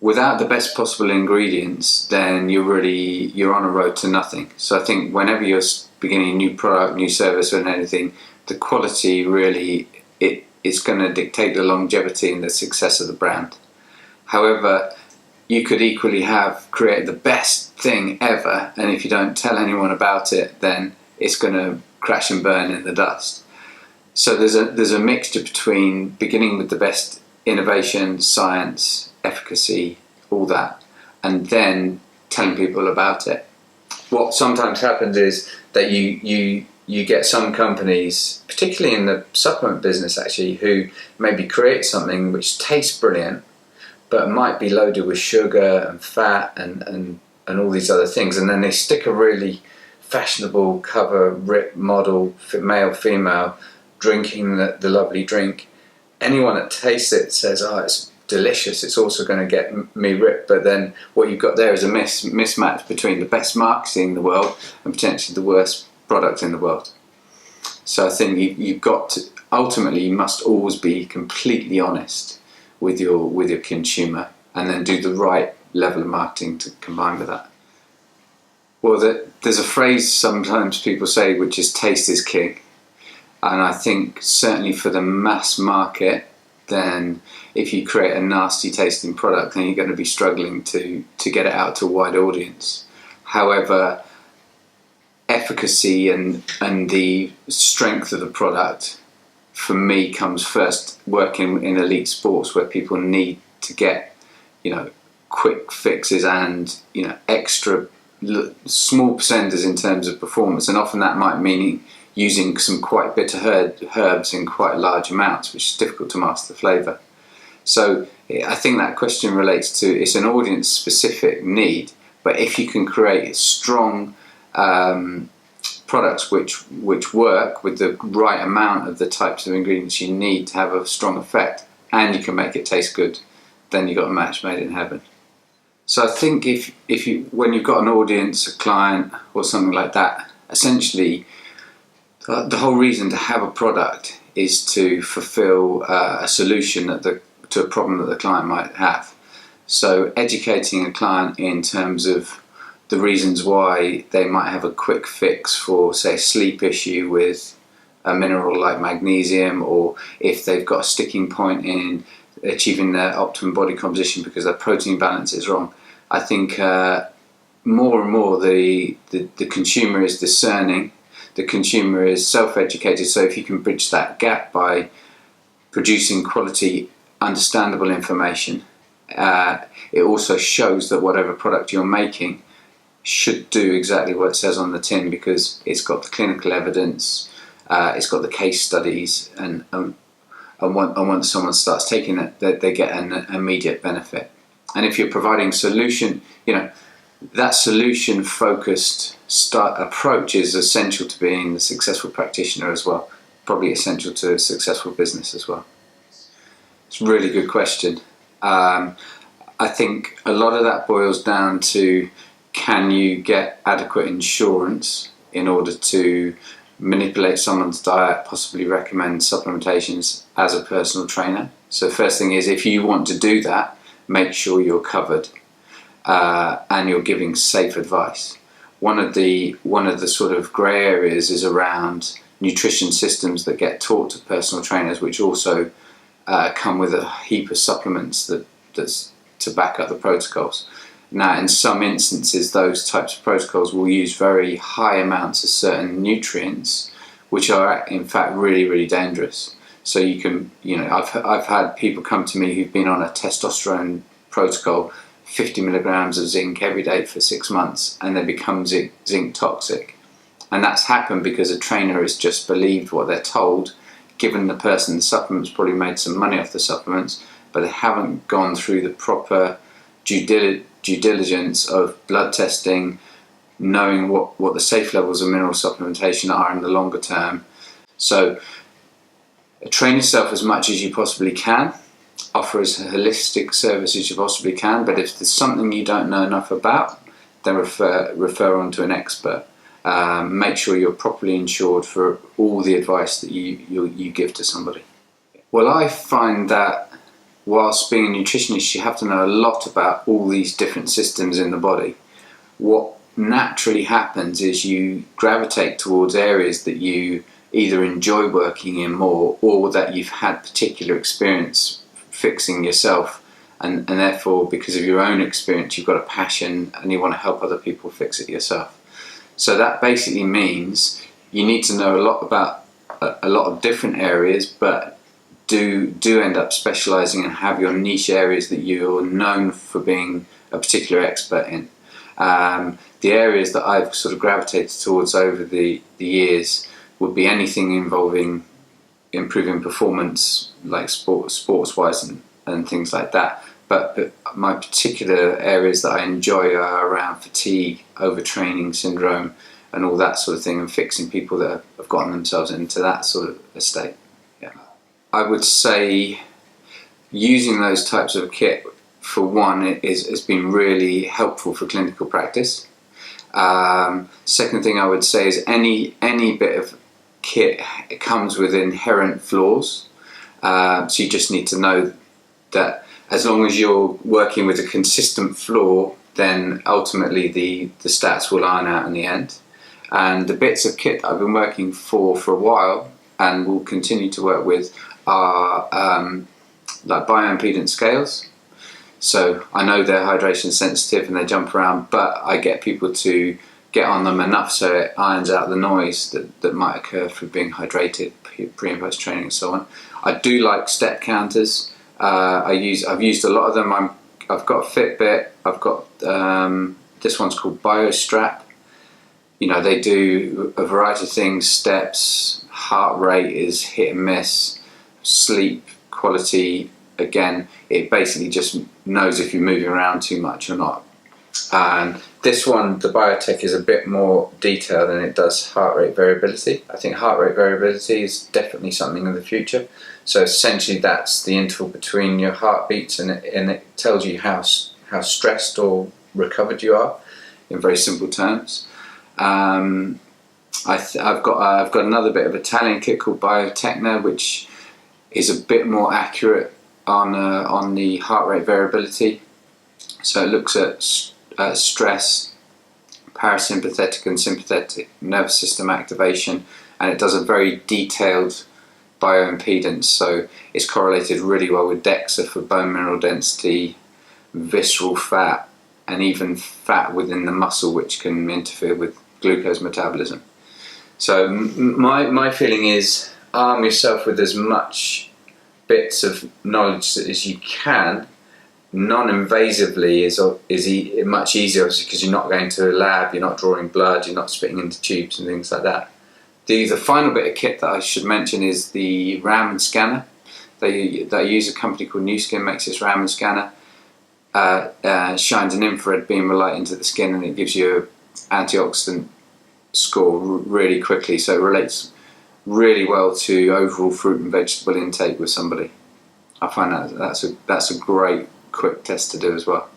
without the best possible ingredients, then you're on a road to nothing. So I think whenever you're beginning a new product, new service, or anything, the quality really it's going to dictate the longevity and the success of the brand. However, you could equally have created the best thing ever, and if you don't tell anyone about it, then it's going to crash and burn in the dust. So there's a mixture between beginning with the best innovation, science, efficacy, all that, and then telling people about it. What sometimes happens is that you get some companies, particularly in the supplement business actually, who maybe create something which tastes brilliant, but might be loaded with sugar and fat and all these other things, and then they stick a really fashionable cover, rip model, male, female, drinking the lovely drink. Anyone that tastes it says, oh, it's delicious, it's also going to get me ripped. But then what you've got there is a mismatch between the best marketing in the world and potentially the worst product in the world. So I think you've got to, ultimately you must always be completely honest with your consumer, and then do the right level of marketing to combine with that. Well, there's a phrase sometimes people say which is taste is king, and I think certainly for the mass market, then if you create a nasty tasting product, then you're going to be struggling to get it out to a wide audience. However, efficacy and the strength of the product for me comes first. Working in elite sports where people need to get quick fixes and extra small percentages in terms of performance, and often that might mean using some quite bitter herbs in quite large amounts, which is difficult to master the flavour. So I think that question relates to, it's an audience specific need, but if you can create strong products which work with the right amount of the types of ingredients you need to have a strong effect, and you can make it taste good, then you've got a match made in heaven. So I think when you've got an audience, a client or something like that, essentially the whole reason to have a product is to fulfill a solution to a problem that the client might have. So educating a client in terms of the reasons why they might have a quick fix for, say, a sleep issue with a mineral like magnesium, or if they've got a sticking point in achieving their optimum body composition because their protein balance is wrong. I think more and more the consumer is discerning, the consumer is self-educated, so if you can bridge that gap by producing quality, understandable information, it also shows that whatever product you're making should do exactly what it says on the tin, because it's got the clinical evidence, it's got the case studies, and once someone starts taking it, they get an immediate benefit. And if you're providing solution, that solution focused approach is essential to being a successful practitioner as well, probably essential to a successful business as well. It's a really good question. I think a lot of that boils down to, can you get adequate insurance in order to manipulate someone's diet, possibly recommend supplementations as a personal trainer? So first thing is, if you want to do that, make sure you're covered and you're giving safe advice. One of the sort of grey areas is around nutrition systems that get taught to personal trainers, which also come with a heap of supplements that's to back up the protocols. Now, in some instances, those types of protocols will use very high amounts of certain nutrients, which are in fact really, really dangerous. So you can, I've had people come to me who've been on a testosterone protocol, 50 milligrams of zinc every day for 6 months, and they become zinc toxic. And that's happened because a trainer has just believed what they're told, given the person the supplements, probably made some money off the supplements, but they haven't gone through the proper due diligence of blood testing, knowing what the safe levels of mineral supplementation are in the longer term. So train yourself as much as you possibly can, offer as holistic service as you possibly can, but if there's something you don't know enough about, then refer on to an expert. Make sure you're properly insured for all the advice that you give to somebody. Well, I find that whilst being a nutritionist, you have to know a lot about all these different systems in the body. What naturally happens is you gravitate towards areas that you either enjoy working in more, or that you've had particular experience fixing yourself, and therefore because of your own experience you've got a passion and you want to help other people fix it yourself. So that basically means you need to know a lot about a lot of different areas, but do end up specialising and have your niche areas that you're known for being a particular expert in. The areas that I've sort of gravitated towards over the years would be anything involving improving performance, like sports-wise and things like that. But my particular areas that I enjoy are around fatigue, overtraining syndrome, and all that sort of thing, and fixing people that have gotten themselves into that sort of a state. Yeah, I would say using those types of kit, for one, has been really helpful for clinical practice. Second thing I would say is any bit of kit, it comes with inherent flaws, so you just need to know that as long as you're working with a consistent flaw, then ultimately the stats will iron out in the end. And the bits of kit that I've been working for a while and will continue to work with are like bioimpedance scales. So I know they're hydration sensitive and they jump around, but I get people to get on them enough so it irons out the noise that might occur for being hydrated pre and post training and so on. I do like step counters. I've used a lot of them. I've got a Fitbit. I've got this one's called BioStrap. You know, they do a variety of things. Steps, heart rate is hit and miss, sleep quality. Again, it basically just knows if you're moving around too much or not. And this one, the biotech, is a bit more detailed than it does heart rate variability. I think heart rate variability is definitely something in the future. So essentially that's the interval between your heartbeats, and it tells you how stressed or recovered you are, in very simple terms. I've got another bit of Italian kit called Biotecna, which is a bit more accurate on the heart rate variability. So it looks at stress, parasympathetic and sympathetic nervous system activation, and it does a very detailed bioimpedance. So it's correlated really well with DEXA for bone mineral density, visceral fat, and even fat within the muscle, which can interfere with glucose metabolism. So my feeling is arm yourself with as much bits of knowledge as you can. Non-invasively is much easier because you're not going to a lab, you're not drawing blood, you're not spitting into tubes and things like that. The final bit of kit that I should mention is the Raman scanner. They use a company called Nu Skin, makes this Raman scanner. Shines an infrared beam of light into the skin, and it gives you an antioxidant score really quickly, so it relates really well to overall fruit and vegetable intake with somebody. I find that's a great quick test to do as well.